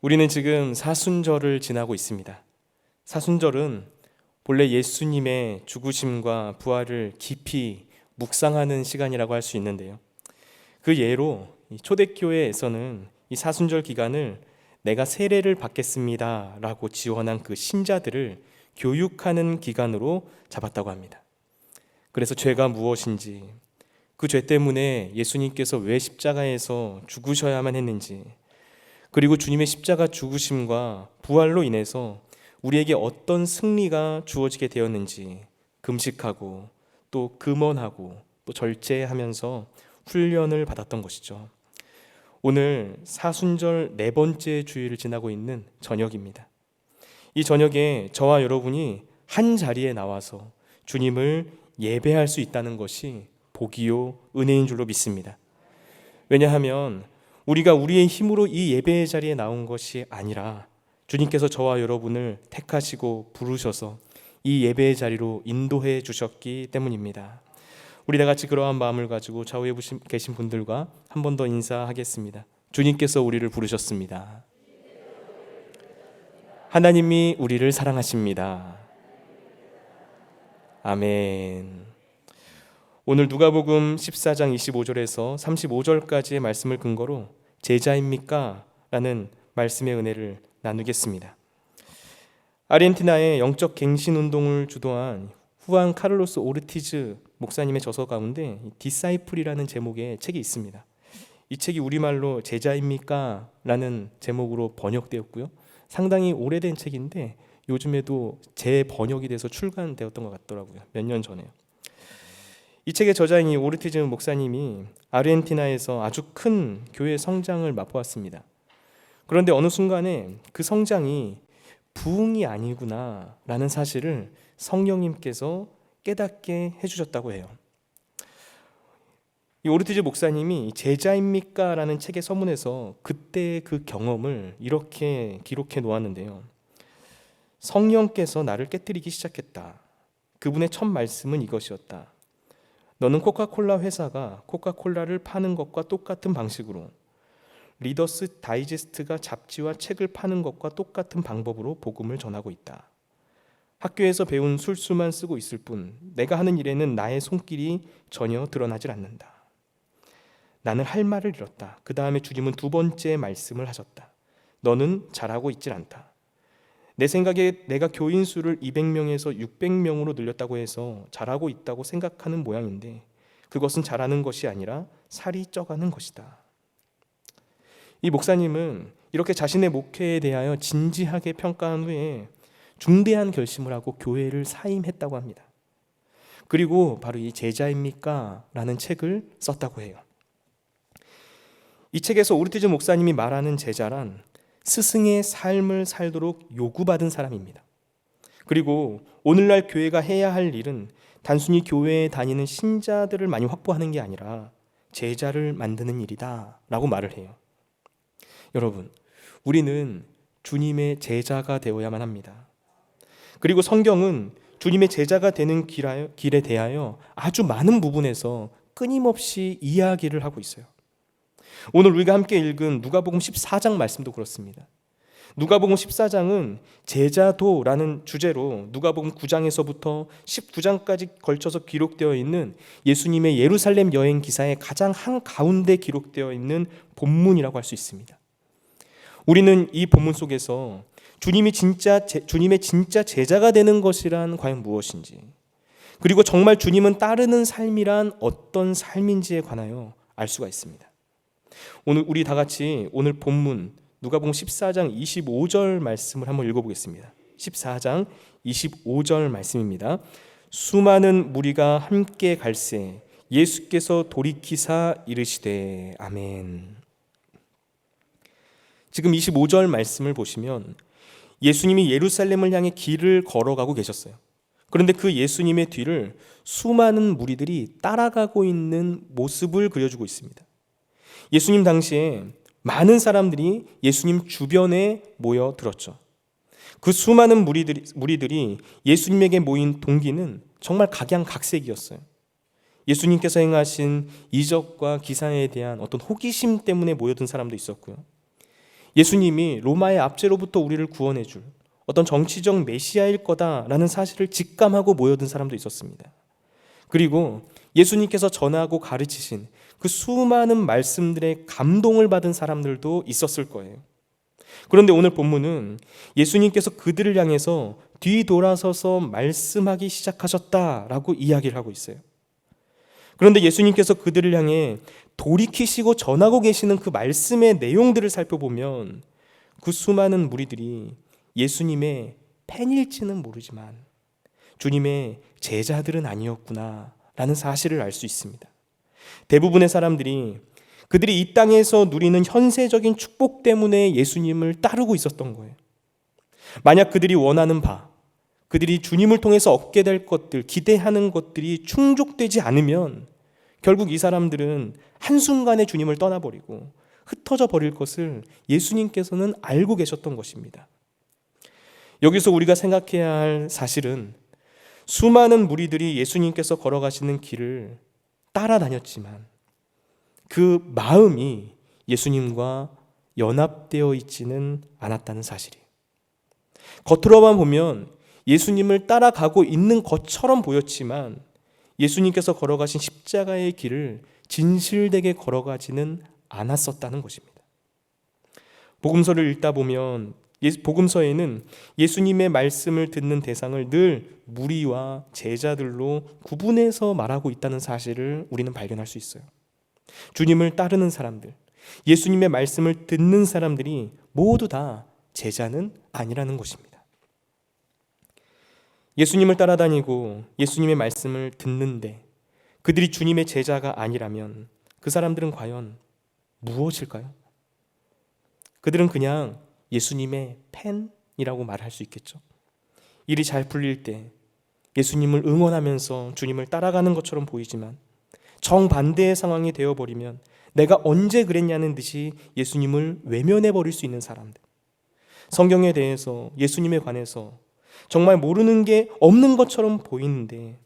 우리는 지금 사순절을 지나고 있습니다. 사순절은 본래 예수님의 죽으심과 부활을 깊이 묵상하는 시간이라고 할 수 있는데요. 그 예로 초대교회에서는 이 사순절 기간을 내가 세례를 받겠습니다 라고 지원한 그 신자들을 교육하는 기간으로 잡았다고 합니다. 그래서 죄가 무엇인지, 그 죄 때문에 예수님께서 왜 십자가에서 죽으셔야만 했는지, 그리고 주님의 십자가 죽으심과 부활로 인해서 우리에게 어떤 승리가 주어지게 되었는지 금식하고 또 금언하고 또 절제하면서 훈련을 받았던 것이죠. 오늘 사순절 네 번째 주일을 지나고 있는 저녁입니다. 이 저녁에 저와 여러분이 한 자리에 나와서 주님을 예배할 수 있다는 것이 복이요 은혜인 줄로 믿습니다. 왜냐하면 우리가 우리의 힘으로 이 예배의 자리에 나온 것이 아니라 주님께서 저와 여러분을 택하시고 부르셔서 이 예배의 자리로 인도해 주셨기 때문입니다. 우리 다 같이 그러한 마음을 가지고 좌우에 계신 분들과 한 번 더 인사하겠습니다. 주님께서 우리를 부르셨습니다. 하나님이 우리를 사랑하십니다. 아멘. 오늘 누가복음 14장 25절에서 35절까지의 말씀을 근거로 제자입니까? 라는 말씀의 은혜를 나누겠습니다. 아르헨티나의 영적 갱신 운동을 주도한 후안 카를로스 오르티즈 목사님의 저서 가운데 디사이플이라는 제목의 책이 있습니다. 이 책이 우리말로 제자입니까? 라는 제목으로 번역되었고요. 상당히 오래된 책인데 요즘에도 재번역이 돼서 출간되었던 것 같더라고요. 몇 년 전에요. 이 책의 저자인 이 오르티즈 목사님이 아르헨티나에서 아주 큰 교회 성장을 맛보았습니다. 그런데 어느 순간에 그 성장이 부흥이 아니구나 라는 사실을 성령님께서 깨닫게 해주셨다고 해요. 이 오르티즈 목사님이 제자입니까? 라는 책의 서문에서 그때 그 경험을 이렇게 기록해 놓았는데요. 성령께서 나를 깨뜨리기 시작했다. 그분의 첫 말씀은 이것이었다. 너는 코카콜라 회사가 코카콜라를 파는 것과 똑같은 방식으로, 리더스 다이제스트가 잡지와 책을 파는 것과 똑같은 방법으로 복음을 전하고 있다. 학교에서 배운 술수만 쓰고 있을 뿐 내가 하는 일에는 나의 손길이 전혀 드러나질 않는다. 나는 할 말을 잃었다. 그 다음에 주님은 두 번째 말씀을 하셨다. 너는 잘하고 있질 않다. 내 생각에 내가 교인 수를 200명에서 600명으로 늘렸다고 해서 잘하고 있다고 생각하는 모양인데 그것은 잘하는 것이 아니라 살이 쪄가는 것이다. 이 목사님은 이렇게 자신의 목회에 대하여 진지하게 평가한 후에 중대한 결심을 하고 교회를 사임했다고 합니다. 그리고 바로 이 제자입니까? 라는 책을 썼다고 해요. 이 책에서 오르티즈 목사님이 말하는 제자란 스승의 삶을 살도록 요구받은 사람입니다. 그리고 오늘날 교회가 해야 할 일은 단순히 교회에 다니는 신자들을 많이 확보하는 게 아니라 제자를 만드는 일이다 라고 말을 해요. 여러분, 우리는 주님의 제자가 되어야만 합니다. 그리고 성경은 주님의 제자가 되는 길에 대하여 아주 많은 부분에서 끊임없이 이야기를 하고 있어요. 오늘 우리가 함께 읽은 누가복음 14장 말씀도 그렇습니다. 누가복음 14장은 제자도라는 주제로 누가복음 9장에서부터 19장까지 걸쳐서 기록되어 있는 예수님의 예루살렘 여행 기사의 가장 한가운데 기록되어 있는 본문이라고 할 수 있습니다. 우리는 이 본문 속에서 주님의 진짜 제자가 되는 것이란 과연 무엇인지, 그리고 정말 주님은 따르는 삶이란 어떤 삶인지에 관하여 알 수가 있습니다. 오늘 우리 다 같이 오늘 본문 누가복음 14장 25절 말씀을 한번 읽어보겠습니다. 14장 25절 말씀입니다. 수많은 무리가 함께 갈새 예수께서 돌이키사 이르시되 아멘. 지금 25절 말씀을 보시면 예수님이 예루살렘을 향해 길을 걸어가고 계셨어요. 그런데 그 예수님의 뒤를 수많은 무리들이 따라가고 있는 모습을 그려주고 있습니다. 예수님 당시에 많은 사람들이 예수님 주변에 모여들었죠. 그 수많은 무리들이 예수님에게 모인 동기는 정말 각양각색이었어요. 예수님께서 행하신 이적과 기사에 대한 어떤 호기심 때문에 모여든 사람도 있었고요. 예수님이 로마의 압제로부터 우리를 구원해 줄 어떤 정치적 메시아일 거다라는 사실을 직감하고 모여든 사람도 있었습니다. 그리고 예수님께서 전하고 가르치신 그 수많은 말씀들에 감동을 받은 사람들도 있었을 거예요. 그런데 오늘 본문은 예수님께서 그들을 향해서 뒤돌아서서 말씀하기 시작하셨다라고 이야기를 하고 있어요. 그런데 예수님께서 그들을 향해 돌이키시고 전하고 계시는 그 말씀의 내용들을 살펴보면 그 수많은 무리들이 예수님의 팬일지는 모르지만 주님의 제자들은 아니었구나 라는 사실을 알 수 있습니다. 대부분의 사람들이 그들이 이 땅에서 누리는 현세적인 축복 때문에 예수님을 따르고 있었던 거예요. 만약 그들이 원하는 바, 그들이 주님을 통해서 얻게 될 것들, 기대하는 것들이 충족되지 않으면 결국 이 사람들은 한순간에 주님을 떠나버리고 흩어져 버릴 것을 예수님께서는 알고 계셨던 것입니다. 여기서 우리가 생각해야 할 사실은 수많은 무리들이 예수님께서 걸어가시는 길을 따라다녔지만 그 마음이 예수님과 연합되어 있지는 않았다는 사실이에요. 겉으로만 보면 예수님을 따라가고 있는 것처럼 보였지만 예수님께서 걸어가신 십자가의 길을 진실되게 걸어가지는 않았었다는 것입니다. 복음서를 읽다 보면 복음서에는 예수님의 말씀을 듣는 대상을 늘 무리와 제자들로 구분해서 말하고 있다는 사실을 우리는 발견할 수 있어요. 주님을 따르는 사람들, 예수님의 말씀을 듣는 사람들이 모두 다 제자는 아니라는 것입니다. 예수님을 따라다니고 예수님의 말씀을 듣는데 그들이 주님의 제자가 아니라면 그 사람들은 과연 무엇일까요? 그들은 그냥 예수님의 팬이라고 말할 수 있겠죠. 일이 잘 풀릴 때 예수님을 응원하면서 주님을 따라가는 것처럼 보이지만 정반대의 상황이 되어버리면 내가 언제 그랬냐는 듯이 예수님을 외면해버릴 수 있는 사람들, 성경에 대해서 예수님에 관해서 정말 모르는 게 없는 것처럼 보이는데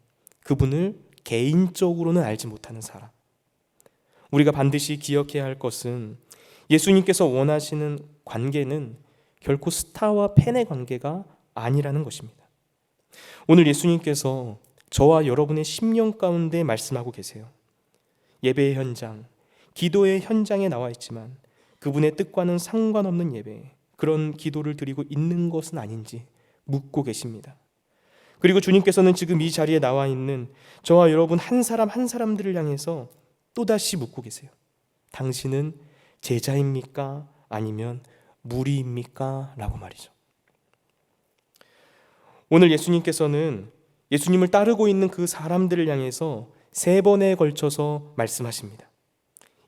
그분을 개인적으로는 알지 못하는 사람. 우리가 반드시 기억해야 할 것은 예수님께서 원하시는 관계는 결코 스타와 팬의 관계가 아니라는 것입니다. 오늘 예수님께서 저와 여러분의 심령 가운데 말씀하고 계세요. 예배의 현장, 기도의 현장에 나와 있지만 그분의 뜻과는 상관없는 예배, 그런 기도를 드리고 있는 것은 아닌지 묻고 계십니다. 그리고 주님께서는 지금 이 자리에 나와 있는 저와 여러분 한 사람 한 사람들을 향해서 또다시 묻고 계세요. 당신은 제자입니까? 아니면 무리입니까? 라고 말이죠. 오늘 예수님께서는 예수님을 따르고 있는 그 사람들을 향해서 3번에 걸쳐서 말씀하십니다.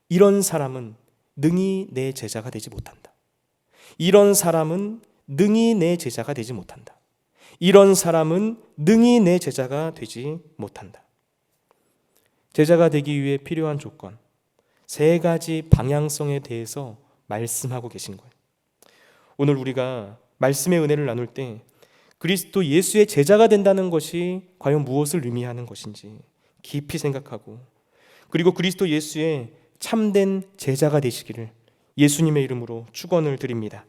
이런 사람은 능히 내 제자가 되지 못한다. 이런 사람은 능히 내 제자가 되지 못한다. 이런 사람은 능히 내 제자가 되지 못한다. 제자가 되기 위해 필요한 조건 3가지 방향성에 대해서 말씀하고 계신 거예요. 오늘 우리가 말씀의 은혜를 나눌 때 그리스도 예수의 제자가 된다는 것이 과연 무엇을 의미하는 것인지 깊이 생각하고, 그리고 그리스도 예수의 참된 제자가 되시기를 예수님의 이름으로 축원을 드립니다.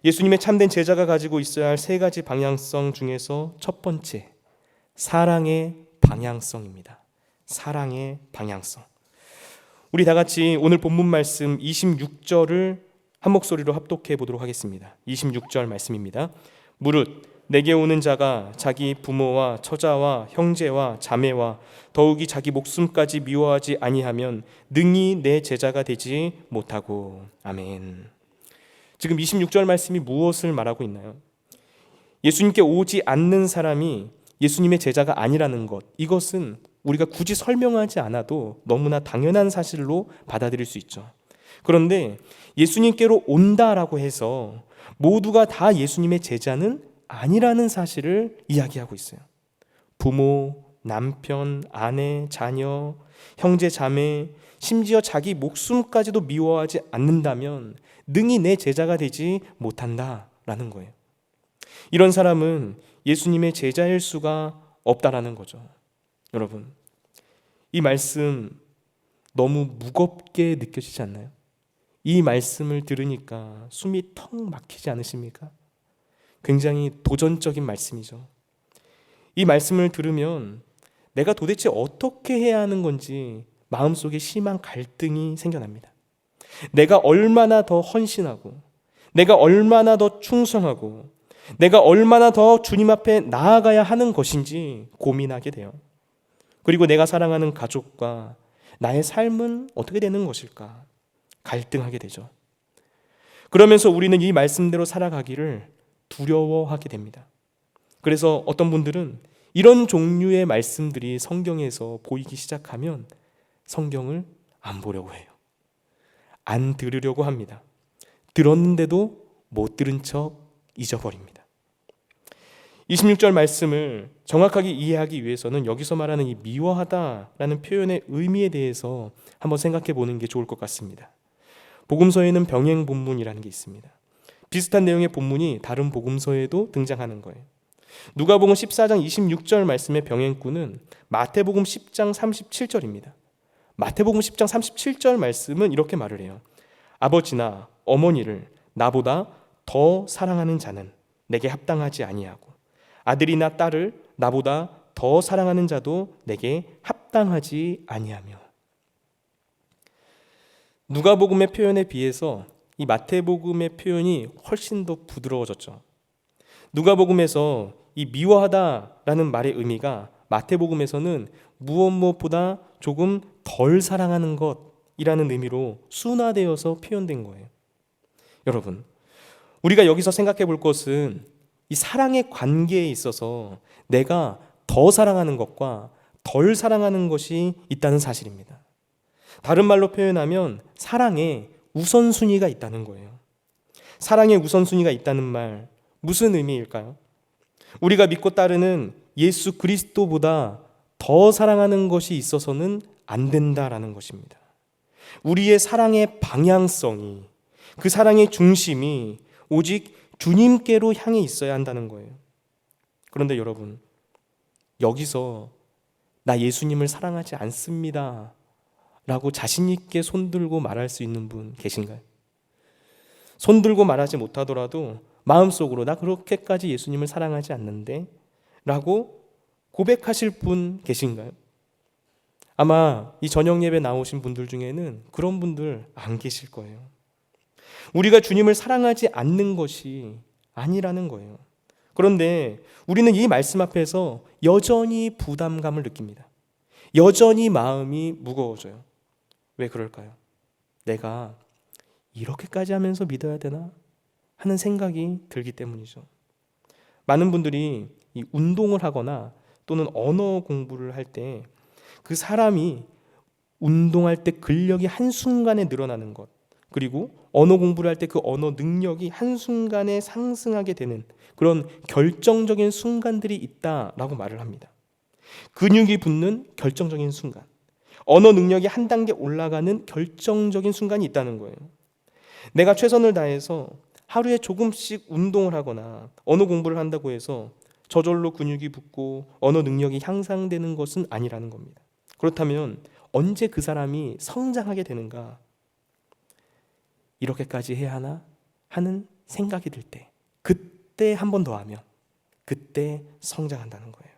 예수님의 참된 제자가 가지고 있어야 할 3가지 방향성 중에서 첫 번째, 사랑의 방향성입니다. 사랑의 방향성. 우리 다 같이 오늘 본문 말씀 26절을 한 목소리로 합독해 보도록 하겠습니다. 26절 말씀입니다. 무릇 내게 오는 자가 자기 부모와 처자와 형제와 자매와 더욱이 자기 목숨까지 미워하지 아니하면 능히 내 제자가 되지 못하고. 아멘. 지금 26절 말씀이 무엇을 말하고 있나요? 예수님께 오지 않는 사람이 예수님의 제자가 아니라는 것, 이것은 우리가 굳이 설명하지 않아도 너무나 당연한 사실로 받아들일 수 있죠. 그런데 예수님께로 온다라고 해서 모두가 다 예수님의 제자는 아니라는 사실을 이야기하고 있어요. 부모, 남편, 아내, 자녀, 형제, 자매, 심지어 자기 목숨까지도 미워하지 않는다면 능히 내 제자가 되지 못한다라는 거예요. 이런 사람은 예수님의 제자일 수가 없다라는 거죠. 여러분, 이 말씀 너무 무겁게 느껴지지 않나요? 이 말씀을 들으니까 숨이 턱 막히지 않으십니까? 굉장히 도전적인 말씀이죠. 이 말씀을 들으면 내가 도대체 어떻게 해야 하는 건지 마음속에 심한 갈등이 생겨납니다. 내가 얼마나 더 헌신하고, 내가 얼마나 더 충성하고, 내가 얼마나 더 주님 앞에 나아가야 하는 것인지 고민하게 돼요. 그리고 내가 사랑하는 가족과 나의 삶은 어떻게 되는 것일까 갈등하게 되죠. 그러면서 우리는 이 말씀대로 살아가기를 두려워하게 됩니다. 그래서 어떤 분들은 이런 종류의 말씀들이 성경에서 보이기 시작하면 성경을 안 보려고 해요. 안 들으려고 합니다. 들었는데도 못 들은 척 잊어버립니다. 26절 말씀을 정확하게 이해하기 위해서는 여기서 말하는 이 미워하다라는 표현의 의미에 대해서 한번 생각해 보는 게 좋을 것 같습니다. 복음서에는 병행 본문이라는 게 있습니다. 비슷한 내용의 본문이 다른 복음서에도 등장하는 거예요. 누가복음 14장 26절 말씀의 병행구는 마태복음 10장 37절입니다. 마태복음 10장 37절 말씀은 이렇게 말을 해요. 아버지나 어머니를 나보다 더 사랑하는 자는 내게 합당하지 아니하고 아들이나 딸을 나보다 더 사랑하는 자도 내게 합당하지 아니하며. 누가복음의 표현에 비해서 이 마태복음의 표현이 훨씬 더 부드러워졌죠. 누가복음에서 이 미워하다라는 말의 의미가 마태복음에서는 무엇보다 조금 덜 사랑하는 것이라는 의미로 순화되어서 표현된 거예요. 여러분, 우리가 여기서 생각해 볼 것은 이 사랑의 관계에 있어서 내가 더 사랑하는 것과 덜 사랑하는 것이 있다는 사실입니다. 다른 말로 표현하면 사랑에 우선순위가 있다는 거예요. 사랑의 우선순위가 있다는 말, 무슨 의미일까요? 우리가 믿고 따르는 예수 그리스도보다 더 사랑하는 것이 있어서는 안 된다라는 것입니다. 우리의 사랑의 방향성이, 그 사랑의 중심이 오직 주님께로 향해 있어야 한다는 거예요. 그런데 여러분, 여기서 나 예수님을 사랑하지 않습니다 라고 자신 있게 손들고 말할 수 있는 분 계신가요? 손들고 말하지 못하더라도 마음속으로 나 그렇게까지 예수님을 사랑하지 않는데 라고 고백하실 분 계신가요? 아마 이 저녁 예배 나오신 분들 중에는 그런 분들 안 계실 거예요. 우리가 주님을 사랑하지 않는 것이 아니라는 거예요. 그런데 우리는 이 말씀 앞에서 여전히 부담감을 느낍니다. 여전히 마음이 무거워져요. 왜 그럴까요? 내가 이렇게까지 하면서 믿어야 되나? 하는 생각이 들기 때문이죠. 많은 분들이 이 운동을 하거나 또는 언어 공부를 할 때 그 사람이 운동할 때 근력이 한순간에 늘어나는 것, 그리고 언어 공부를 할 때 그 언어 능력이 한순간에 상승하게 되는 그런 결정적인 순간들이 있다라고 말을 합니다. 근육이 붙는 결정적인 순간, 언어 능력이 한 단계 올라가는 결정적인 순간이 있다는 거예요. 내가 최선을 다해서 하루에 조금씩 운동을 하거나 언어 공부를 한다고 해서 저절로 근육이 붙고 언어 능력이 향상되는 것은 아니라는 겁니다. 그렇다면 언제 그 사람이 성장하게 되는가? 이렇게까지 해야 하나? 하는 생각이 들 때, 그때 한 번 더 하면 그때 성장한다는 거예요.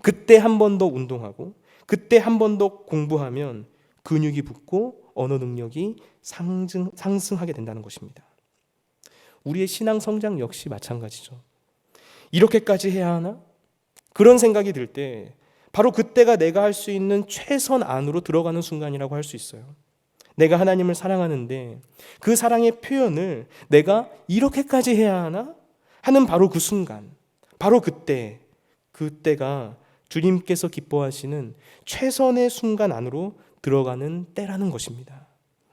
그때 한 번 더 운동하고 그때 한 번 더 공부하면 근육이 붙고 언어 능력이 상승하게 된다는 것입니다. 우리의 신앙 성장 역시 마찬가지죠. 이렇게까지 해야 하나? 그런 생각이 들 때 바로 그때가 내가 할 수 있는 최선 안으로 들어가는 순간이라고 할 수 있어요. 내가 하나님을 사랑하는데 그 사랑의 표현을 내가 이렇게까지 해야 하나? 하는 바로 그 순간, 바로 그때가 주님께서 기뻐하시는 최선의 순간 안으로 들어가는 때라는 것입니다.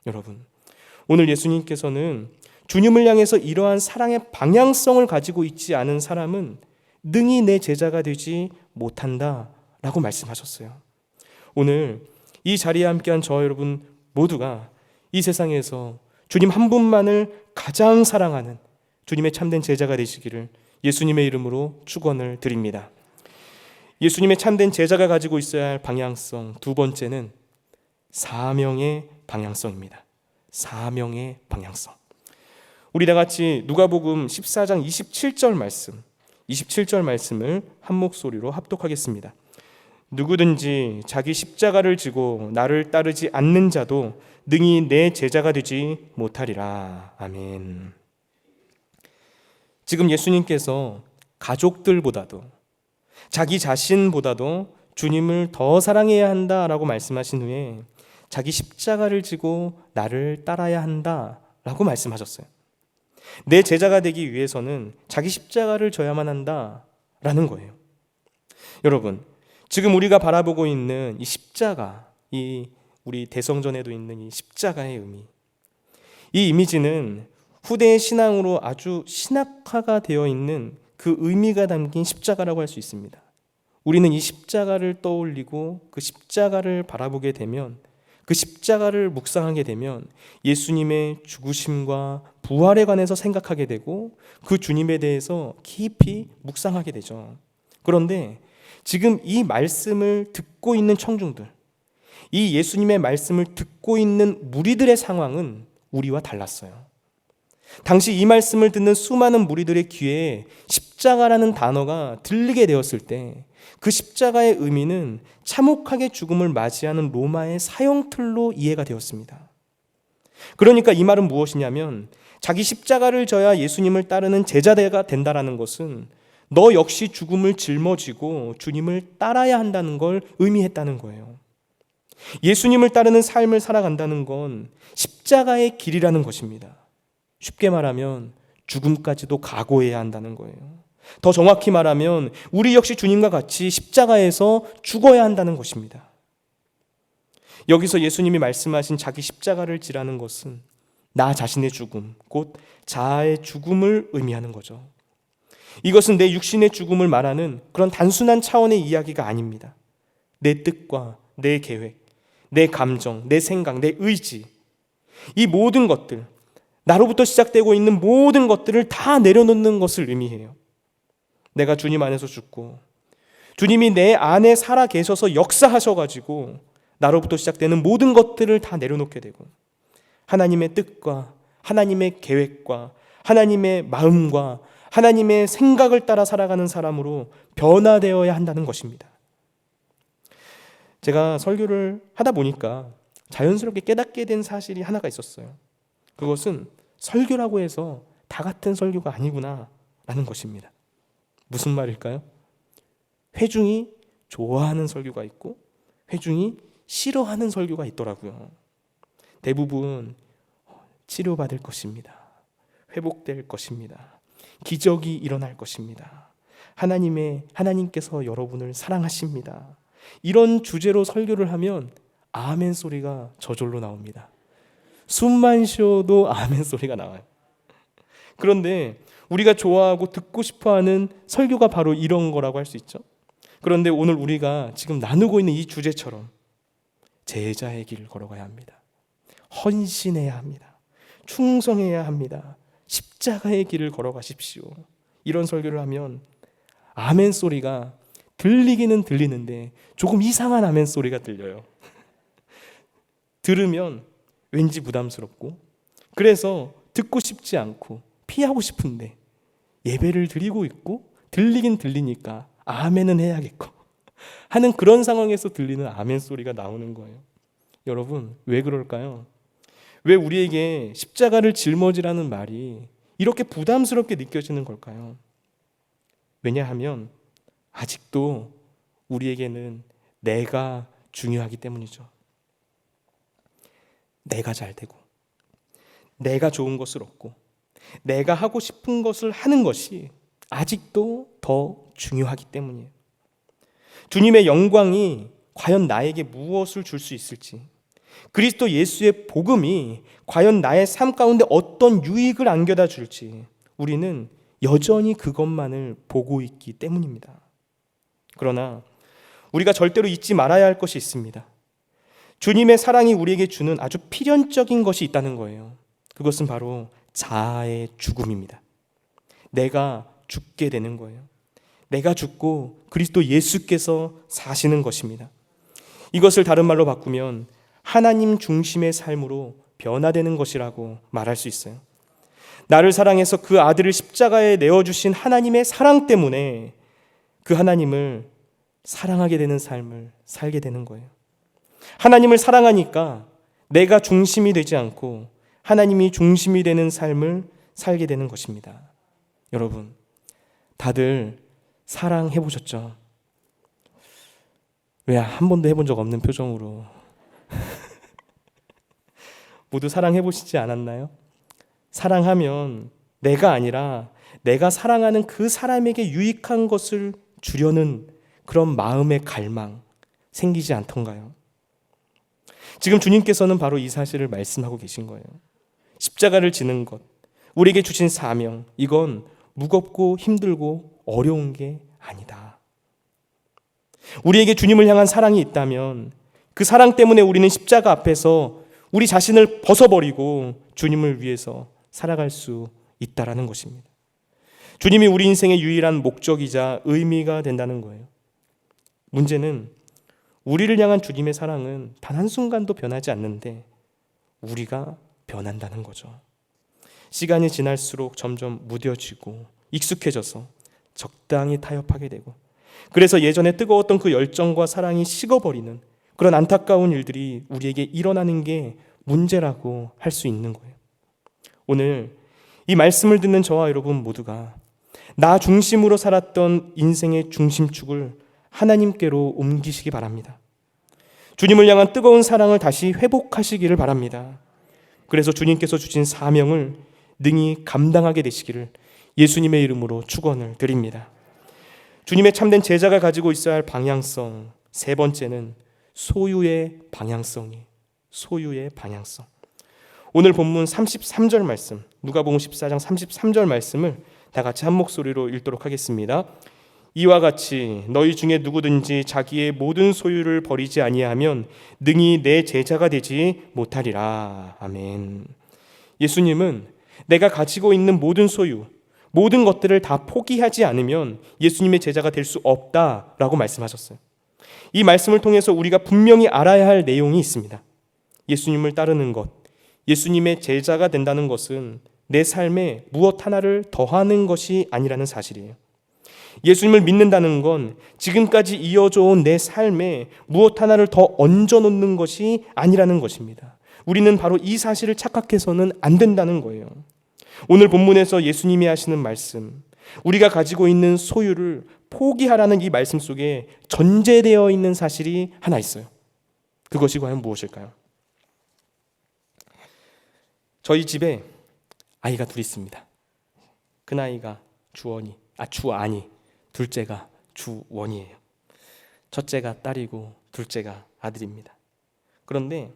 여러분, 오늘 예수님께서는 주님을 향해서 이러한 사랑의 방향성을 가지고 있지 않은 사람은 능히 내 제자가 되지 못한다 라고 말씀하셨어요. 오늘 이 자리에 함께한 저와 여러분 모두가 이 세상에서 주님 한 분만을 가장 사랑하는 주님의 참된 제자가 되시기를 예수님의 이름으로 축원을 드립니다. 예수님의 참된 제자가 가지고 있어야 할 방향성 두 번째는 사명의 방향성입니다. 사명의 방향성. 우리 다 같이 누가복음 14장 27절 말씀을 한 목소리로 합독하겠습니다. 누구든지 자기 십자가를 지고 나를 따르지 않는 자도 능히 내 제자가 되지 못하리라. 아멘. 지금 예수님께서 가족들보다도 자기 자신보다도 주님을 더 사랑해야 한다라고 말씀하신 후에 자기 십자가를 지고 나를 따라야 한다라고 말씀하셨어요. 내 제자가 되기 위해서는 자기 십자가를 져야만 한다라는 거예요. 여러분, 지금 우리가 바라보고 있는 이 십자가, 이 우리 대성전에도 있는 이 십자가의 의미, 이 이미지는 후대의 신앙으로 아주 신학화가 되어 있는 그 의미가 담긴 십자가라고 할 수 있습니다. 우리는 이 십자가를 떠올리고 그 십자가를 바라보게 되면, 그 십자가를 묵상하게 되면 예수님의 죽으심과 부활에 관해서 생각하게 되고 그 주님에 대해서 깊이 묵상하게 되죠. 그런데 지금 이 말씀을 듣고 있는 청중들, 이 예수님의 말씀을 듣고 있는 무리들의 상황은 우리와 달랐어요. 당시 이 말씀을 듣는 수많은 무리들의 귀에 십자가라는 단어가 들리게 되었을 때 그 십자가의 의미는 참혹하게 죽음을 맞이하는 로마의 사형틀로 이해가 되었습니다. 그러니까 이 말은 무엇이냐면, 자기 십자가를 져야 예수님을 따르는 제자가 된다라는 것은 너 역시 죽음을 짊어지고 주님을 따라야 한다는 걸 의미했다는 거예요. 예수님을 따르는 삶을 살아간다는 건 십자가의 길이라는 것입니다. 쉽게 말하면 죽음까지도 각오해야 한다는 거예요. 더 정확히 말하면 우리 역시 주님과 같이 십자가에서 죽어야 한다는 것입니다. 여기서 예수님이 말씀하신 자기 십자가를 지라는 것은 나 자신의 죽음, 곧 자아의 죽음을 의미하는 거죠. 이것은 내 육신의 죽음을 말하는 그런 단순한 차원의 이야기가 아닙니다. 내 뜻과 내 계획, 내 감정, 내 생각, 내 의지, 이 모든 것들, 나로부터 시작되고 있는 모든 것들을 다 내려놓는 것을 의미해요. 내가 주님 안에서 죽고 주님이 내 안에 살아 계셔서 역사하셔가지고 나로부터 시작되는 모든 것들을 다 내려놓게 되고 하나님의 뜻과 하나님의 계획과 하나님의 마음과 하나님의 생각을 따라 살아가는 사람으로 변화되어야 한다는 것입니다. 제가 설교를 하다 보니까 자연스럽게 깨닫게 된 사실이 하나가 있었어요. 그것은 설교라고 해서 다 같은 설교가 아니구나 라는 것입니다. 무슨 말일까요? 회중이 좋아하는 설교가 있고 회중이 싫어하는 설교가 있더라고요. 대부분 치료받을 것입니다. 회복될 것입니다. 기적이 일어날 것입니다. 하나님께서 여러분을 사랑하십니다. 이런 주제로 설교를 하면 아멘 소리가 저절로 나옵니다. 숨만 쉬어도 아멘 소리가 나와요. 그런데 우리가 좋아하고 듣고 싶어하는 설교가 바로 이런 거라고 할 수 있죠. 그런데 오늘 우리가 지금 나누고 있는 이 주제처럼 제자의 길을 걸어가야 합니다. 헌신해야 합니다. 충성해야 합니다. 십자가의 길을 걸어가십시오. 이런 설교를 하면 아멘 소리가 들리기는 들리는데 조금 이상한 아멘 소리가 들려요. 들으면 왠지 부담스럽고, 그래서 듣고 싶지 않고 피하고 싶은데 예배를 드리고 있고 들리긴 들리니까 아멘은 해야겠고 하는 그런 상황에서 들리는 아멘 소리가 나오는 거예요. 여러분, 왜 그럴까요? 왜 우리에게 십자가를 짊어지라는 말이 이렇게 부담스럽게 느껴지는 걸까요? 왜냐하면 아직도 우리에게는 내가 중요하기 때문이죠. 내가 잘 되고 내가 좋은 것을 얻고 내가 하고 싶은 것을 하는 것이 아직도 더 중요하기 때문이에요. 주님의 영광이 과연 나에게 무엇을 줄 수 있을지, 그리스도 예수의 복음이 과연 나의 삶 가운데 어떤 유익을 안겨다 줄지 우리는 여전히 그것만을 보고 있기 때문입니다. 그러나 우리가 절대로 잊지 말아야 할 것이 있습니다. 주님의 사랑이 우리에게 주는 아주 필연적인 것이 있다는 거예요. 그것은 바로 자아의 죽음입니다. 내가 죽게 되는 거예요. 내가 죽고 그리스도 예수께서 사시는 것입니다. 이것을 다른 말로 바꾸면 하나님 중심의 삶으로 변화되는 것이라고 말할 수 있어요. 나를 사랑해서 그 아들을 십자가에 내어주신 하나님의 사랑 때문에 그 하나님을 사랑하게 되는 삶을 살게 되는 거예요. 하나님을 사랑하니까 내가 중심이 되지 않고 하나님이 중심이 되는 삶을 살게 되는 것입니다. 여러분, 다들 사랑해 보셨죠? 왜 한 번도 해본 적 없는 표정으로 모두 사랑해 보시지 않았나요? 사랑하면 내가 아니라 내가 사랑하는 그 사람에게 유익한 것을 주려는 그런 마음의 갈망 생기지 않던가요? 지금 주님께서는 바로 이 사실을 말씀하고 계신 거예요. 십자가를 지는 것, 우리에게 주신 사명, 이건 무겁고 힘들고 어려운 게 아니다. 우리에게 주님을 향한 사랑이 있다면 그 사랑 때문에 우리는 십자가 앞에서 우리 자신을 벗어버리고 주님을 위해서 살아갈 수 있다라는 것입니다. 주님이 우리 인생의 유일한 목적이자 의미가 된다는 거예요. 문제는 우리를 향한 주님의 사랑은 단 한순간도 변하지 않는데 우리가 변한다는 거죠. 시간이 지날수록 점점 무뎌지고 익숙해져서 적당히 타협하게 되고, 그래서 예전에 뜨거웠던 그 열정과 사랑이 식어버리는 그런 안타까운 일들이 우리에게 일어나는 게 문제라고 할 수 있는 거예요. 오늘 이 말씀을 듣는 저와 여러분 모두가 나 중심으로 살았던 인생의 중심축을 하나님께로 옮기시기 바랍니다. 주님을 향한 뜨거운 사랑을 다시 회복하시기를 바랍니다. 그래서 주님께서 주신 사명을 능히 감당하게 되시기를 예수님의 이름으로 축원을 드립니다. 주님의 참된 제자가 가지고 있어야 할 방향성, 세 번째는 소유의 방향성이 소유의 방향성. 오늘 본문 33절 말씀, 누가복음 14장 33절 말씀을 다 같이 한 목소리로 읽도록 하겠습니다. 이와 같이 너희 중에 누구든지 자기의 모든 소유를 버리지 아니하면 능히 내 제자가 되지 못하리라. 아멘. 예수님은 내가 가지고 있는 모든 소유, 모든 것들을 다 포기하지 않으면 예수님의 제자가 될 수 없다라고 말씀하셨어요. 이 말씀을 통해서 우리가 분명히 알아야 할 내용이 있습니다. 예수님을 따르는 것, 예수님의 제자가 된다는 것은 내 삶에 무엇 하나를 더하는 것이 아니라는 사실이에요. 예수님을 믿는다는 건 지금까지 이어져 온 내 삶에 무엇 하나를 더 얹어놓는 것이 아니라는 것입니다. 우리는 바로 이 사실을 착각해서는 안 된다는 거예요. 오늘 본문에서 예수님이 하시는 말씀, 우리가 가지고 있는 소유를 포기하라는 이 말씀 속에 전제되어 있는 사실이 하나 있어요. 그것이 과연 무엇일까요? 저희 집에 아이가 둘 있습니다. 큰 아이가 주안이, 둘째가 주원이에요. 첫째가 딸이고 둘째가 아들입니다. 그런데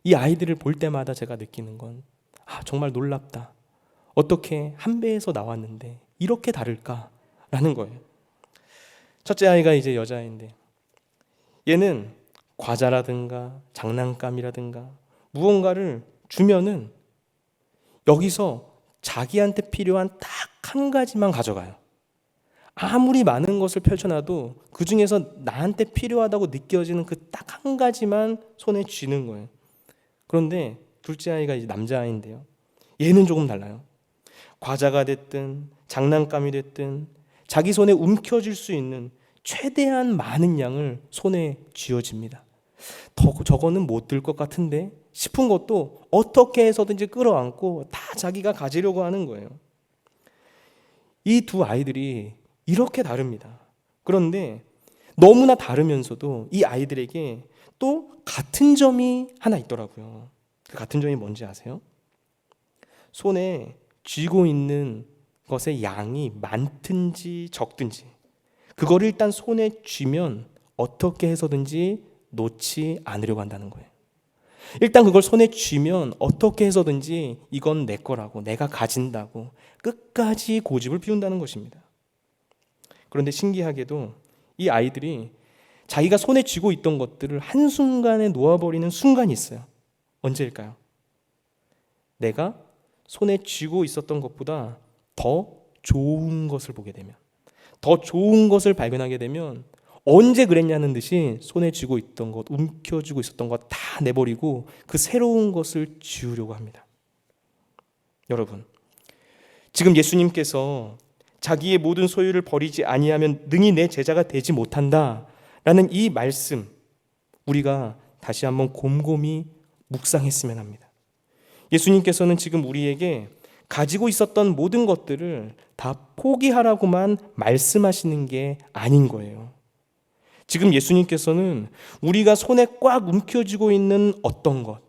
이 아이들을 볼 때마다 제가 느끼는 건 정말 놀랍다. 어떻게 한 배에서 나왔는데 이렇게 다를까라는 거예요. 첫째 아이가 이제 여자아이인데 얘는 과자라든가 장난감이라든가 무언가를 주면은 여기서 자기한테 필요한 딱 한 가지만 가져가요. 아무리 많은 것을 펼쳐놔도 그 중에서 나한테 필요하다고 느껴지는 그 딱 한 가지만 손에 쥐는 거예요. 그런데 둘째 아이가 이제 남자아이인데요. 얘는 조금 달라요. 과자가 됐든 장난감이 됐든 자기 손에 움켜쥘 수 있는 최대한 많은 양을 손에 쥐어집니다. 저거는 못 들 것 같은데 싶은 것도 어떻게 해서든지 끌어안고 다 자기가 가지려고 하는 거예요. 이 두 아이들이 이렇게 다릅니다. 그런데 너무나 다르면서도 이 아이들에게 또 같은 점이 하나 있더라고요. 그 같은 점이 뭔지 아세요? 손에 쥐고 있는 것의 양이 많든지 적든지 그거를 일단 손에 쥐면 어떻게 해서든지 놓지 않으려고 한다는 거예요. 일단 그걸 손에 쥐면 어떻게 해서든지 이건 내 거라고, 내가 가진다고 끝까지 고집을 피운다는 것입니다. 그런데 신기하게도 이 아이들이 자기가 손에 쥐고 있던 것들을 한순간에 놓아버리는 순간이 있어요. 언제일까요? 내가 손에 쥐고 있었던 것보다 더 좋은 것을 보게 되면, 더 좋은 것을 발견하게 되면 언제 그랬냐는 듯이 손에 쥐고 있던 것, 움켜쥐고 있었던 것 다 내버리고 그 새로운 것을 지우려고 합니다. 여러분, 지금 예수님께서 자기의 모든 소유를 버리지 아니하면 능히 내 제자가 되지 못한다라는 이 말씀, 우리가 다시 한번 곰곰이 묵상했으면 합니다. 예수님께서는 지금 우리에게 가지고 있었던 모든 것들을 다 포기하라고만 말씀하시는 게 아닌 거예요. 지금 예수님께서는 우리가 손에 꽉 움켜쥐고 있는 어떤 것,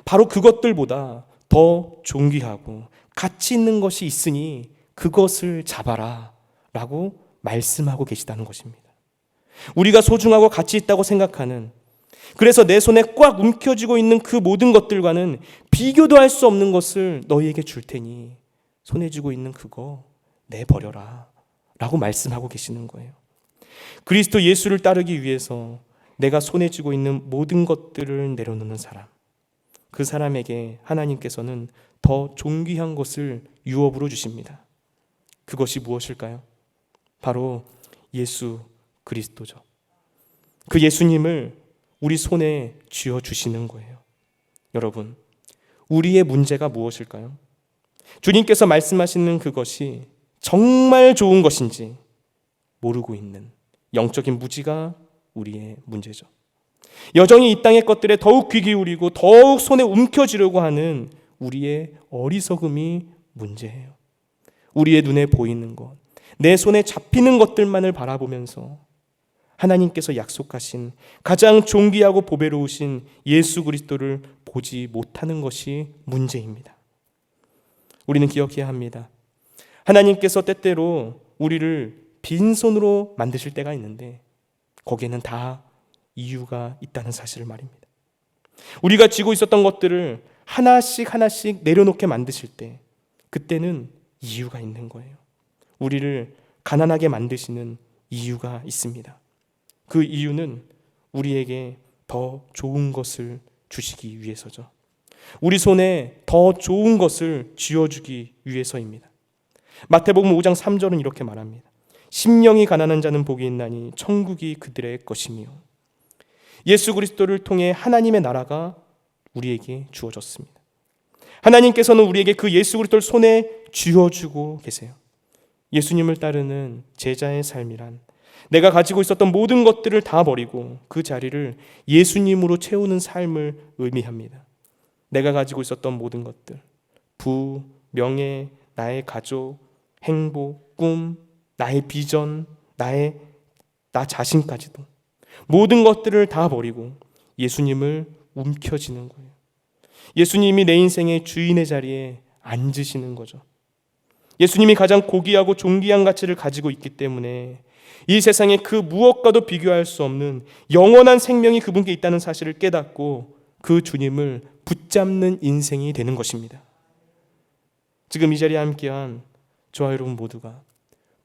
바로 그것들보다 더 존귀하고 가치 있는 것이 있으니 그것을 잡아라 라고 말씀하고 계시다는 것입니다. 우리가 소중하고 가치 있다고 생각하는, 그래서 내 손에 꽉 움켜쥐고 있는 그 모든 것들과는 비교도 할 수 없는 것을 너희에게 줄 테니 손에 쥐고 있는 그거 내버려라 라고 말씀하고 계시는 거예요. 그리스도 예수를 따르기 위해서 내가 손에 쥐고 있는 모든 것들을 내려놓는 사람, 그 사람에게 하나님께서는 더 존귀한 것을 유업으로 주십니다. 그것이 무엇일까요? 바로 예수 그리스도죠. 그 예수님을 우리 손에 쥐어주시는 거예요. 여러분, 우리의 문제가 무엇일까요? 주님께서 말씀하시는 그것이 정말 좋은 것인지 모르고 있는 영적인 무지가 우리의 문제죠. 여전히 이 땅의 것들에 더욱 귀 기울이고 더욱 손에 움켜쥐려고 하는 우리의 어리석음이 문제예요. 우리의 눈에 보이는 것, 내 손에 잡히는 것들만을 바라보면서 하나님께서 약속하신 가장 존귀하고 보배로우신 예수 그리스도를 보지 못하는 것이 문제입니다. 우리는 기억해야 합니다. 하나님께서 때때로 우리를 빈손으로 만드실 때가 있는데 거기에는 다 이유가 있다는 사실을 말입니다. 우리가 쥐고 있었던 것들을 하나씩 하나씩 내려놓게 만드실 때 그때는 이유가 있는 거예요. 우리를 가난하게 만드시는 이유가 있습니다. 그 이유는 우리에게 더 좋은 것을 주시기 위해서죠. 우리 손에 더 좋은 것을 쥐어주기 위해서입니다. 마태복음 5장 3절은 이렇게 말합니다. 심령이 가난한 자는 복이 있나니 천국이 그들의 것이며. 예수 그리스도를 통해 하나님의 나라가 우리에게 주어졌습니다. 하나님께서는 우리에게 그 예수 그리스도를 손에 쥐어주고 계세요. 예수님을 따르는 제자의 삶이란 내가 가지고 있었던 모든 것들을 다 버리고 그 자리를 예수님으로 채우는 삶을 의미합니다. 내가 가지고 있었던 모든 것들, 부, 명예, 나의 가족, 행복, 꿈, 나의 비전, 나 자신까지도 모든 것들을 다 버리고 예수님을 움켜쥐는 거예요. 예수님이 내 인생의 주인의 자리에 앉으시는 거죠. 예수님이 가장 고귀하고 존귀한 가치를 가지고 있기 때문에 이 세상에 그 무엇과도 비교할 수 없는 영원한 생명이 그분께 있다는 사실을 깨닫고 그 주님을 붙잡는 인생이 되는 것입니다. 지금 이 자리에 함께한 저와 여러분 모두가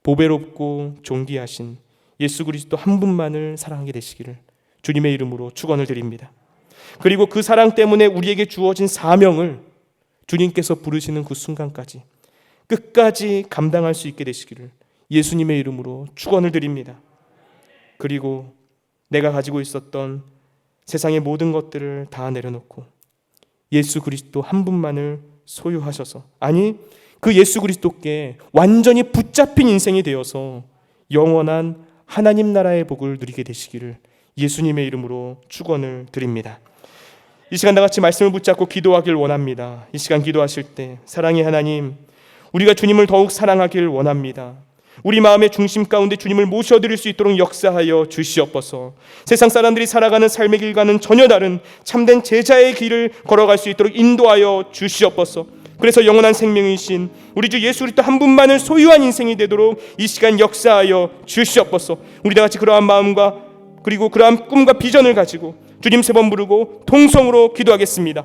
보배롭고 존귀하신 예수 그리스도 한 분만을 사랑하게 되시기를 주님의 이름으로 축원을 드립니다. 그리고 그 사랑 때문에 우리에게 주어진 사명을 주님께서 부르시는 그 순간까지 끝까지 감당할 수 있게 되시기를 예수님의 이름으로 축원을 드립니다. 그리고 내가 가지고 있었던 세상의 모든 것들을 다 내려놓고 예수 그리스도 한 분만을 소유하셔서, 아니 그 예수 그리스도께 완전히 붙잡힌 인생이 되어서 영원한 하나님 나라의 복을 누리게 되시기를 예수님의 이름으로 축원을 드립니다. 이 시간 다같이 말씀을 붙잡고 기도하길 원합니다. 이 시간 기도하실 때 사랑의 하나님, 우리가 주님을 더욱 사랑하길 원합니다. 우리 마음의 중심 가운데 주님을 모셔드릴 수 있도록 역사하여 주시옵소서. 세상 사람들이 살아가는 삶의 길과는 전혀 다른 참된 제자의 길을 걸어갈 수 있도록 인도하여 주시옵소서. 그래서 영원한 생명이신 우리 주 예수 그리스도 한 분만을 소유한 인생이 되도록 이 시간 역사하여 주시옵소서. 우리 다같이 그러한 마음과 그리고 그러한 꿈과 비전을 가지고 주님 세 번 부르고 통성으로 기도하겠습니다.